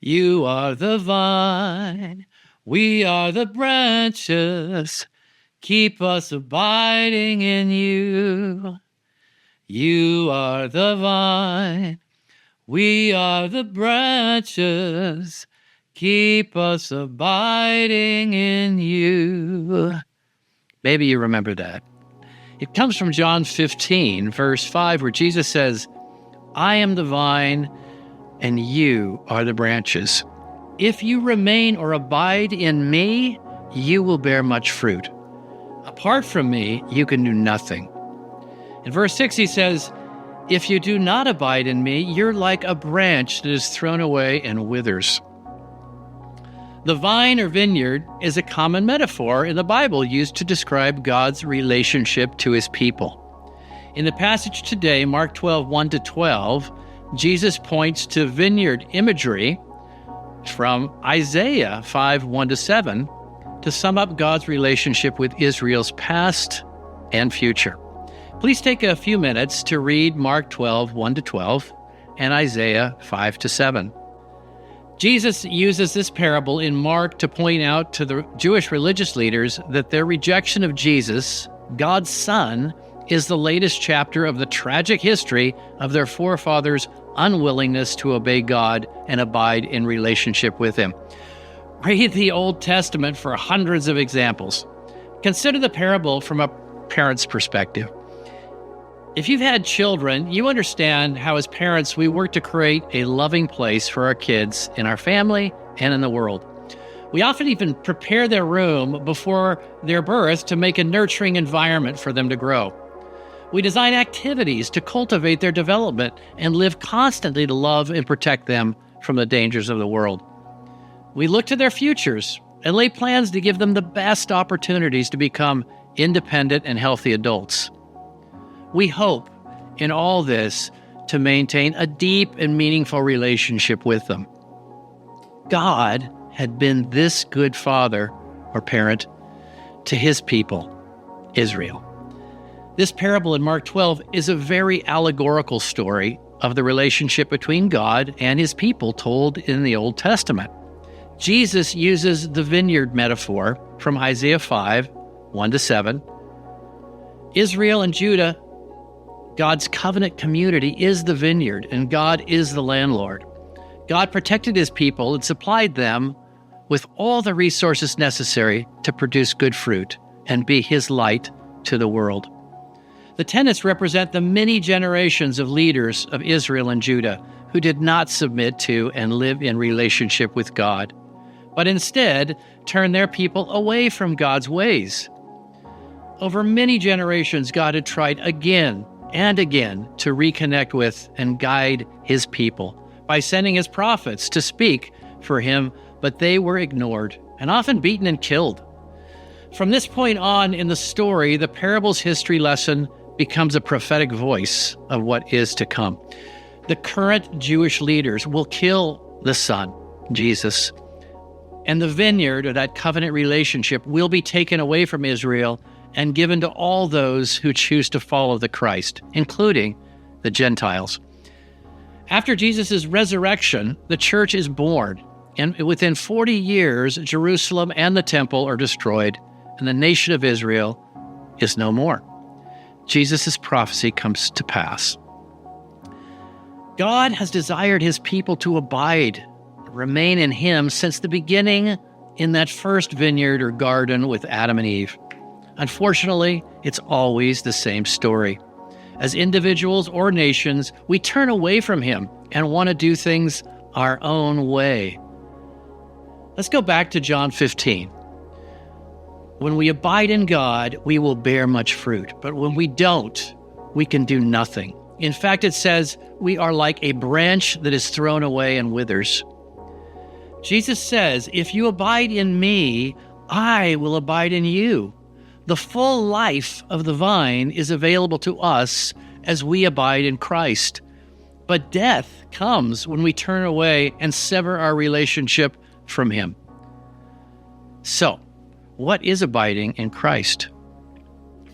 You are the vine, we are the branches. Keep us abiding in you. You are the vine, we are the branches. Keep us abiding in you. Maybe you remember that. It comes from John 15, verse 5, where Jesus says, I am the vine, and you are the branches. If you remain or abide in me, you will bear much fruit. Apart from me, you can do nothing. In verse 6, he says, if you do not abide in me, you're like a branch that is thrown away and withers. The vine or vineyard is a common metaphor in the Bible used to describe God's relationship to his people. In the passage today, Mark 12, 1-12, Jesus points to vineyard imagery from Isaiah 5, 1-7 to sum up God's relationship with Israel's past and future. Please take a few minutes to read Mark 12, 1-12 and Isaiah 5-7. Jesus uses this parable in Mark to point out to the Jewish religious leaders that their rejection of Jesus, God's Son, is the latest chapter of the tragic history of their forefathers' unwillingness to obey God and abide in relationship with him. Read the Old Testament for hundreds of examples. Consider the parable from a parent's perspective. If you've had children, you understand how as parents we work to create a loving place for our kids in our family and in the world. We often even prepare their room before their birth to make a nurturing environment for them to grow. We design activities to cultivate their development and live constantly to love and protect them from the dangers of the world. We look to their futures and lay plans to give them the best opportunities to become independent and healthy adults. We hope in all this to maintain a deep and meaningful relationship with them. God had been this good father or parent to his people, Israel. This parable in Mark 12 is a very allegorical story of the relationship between God and his people told in the Old Testament. Jesus uses the vineyard metaphor from Isaiah 5, 1-7. Israel and Judah, God's covenant community, is the vineyard, and God is the landlord. God protected his people and supplied them with all the resources necessary to produce good fruit and be his light to the world. The tenants represent the many generations of leaders of Israel and Judah who did not submit to and live in relationship with God, but instead turned their people away from God's ways. Over many generations, God had tried again and again to reconnect with and guide his people by sending his prophets to speak for him, but they were ignored and often beaten and killed. From this point on in the story, the parable's history lesson becomes a prophetic voice of what is to come. The current Jewish leaders will kill the Son, Jesus, and the vineyard, or that covenant relationship, will be taken away from Israel and given to all those who choose to follow the Christ, including the Gentiles. After Jesus' resurrection, the church is born, and within 40 years, Jerusalem and the temple are destroyed, and the nation of Israel is no more. Jesus' prophecy comes to pass. God has desired his people to abide, remain in him since the beginning in that first vineyard or garden with Adam and Eve. Unfortunately, it's always the same story. As individuals or nations, we turn away from him and want to do things our own way. Let's go back to John 15. When we abide in God, we will bear much fruit. But when we don't, we can do nothing. In fact, it says we are like a branch that is thrown away and withers. Jesus says, if you abide in me, I will abide in you. The full life of the vine is available to us as we abide in Christ. But death comes when we turn away and sever our relationship from him. So, what is abiding in Christ?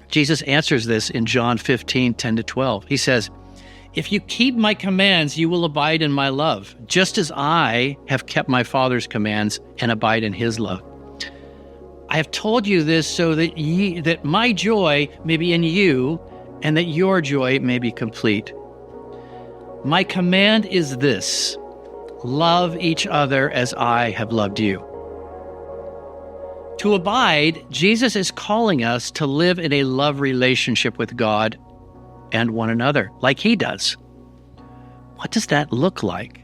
Jesus answers this in John 15, 10-12. He says, If you keep my commands, you will abide in my love, just as I have kept my Father's commands and abide in his love. I have told you this so that my joy may be in you and that your joy may be complete. My command is this: love each other as I have loved you. To abide, Jesus is calling us to live in a love relationship with God and one another, like he does. What does that look like?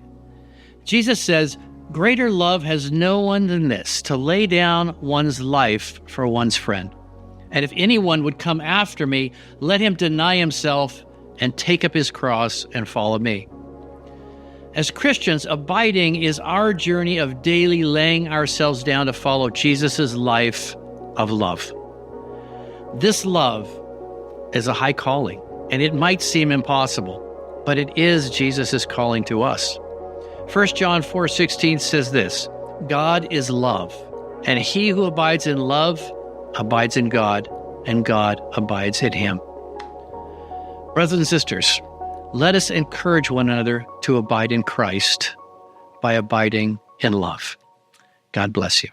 Jesus says, "Greater love has no one than this, to lay down one's life for one's friend. And if anyone would come after me, let him deny himself and take up his cross and follow me." As Christians, abiding is our journey of daily laying ourselves down to follow Jesus' life of love. This love is a high calling, and it might seem impossible, but it is Jesus' calling to us. 1 John 4:16 says this: "God is love, and he who abides in love abides in God, and God abides in him." Brothers and sisters, let us encourage one another to abide in Christ by abiding in love. God bless you.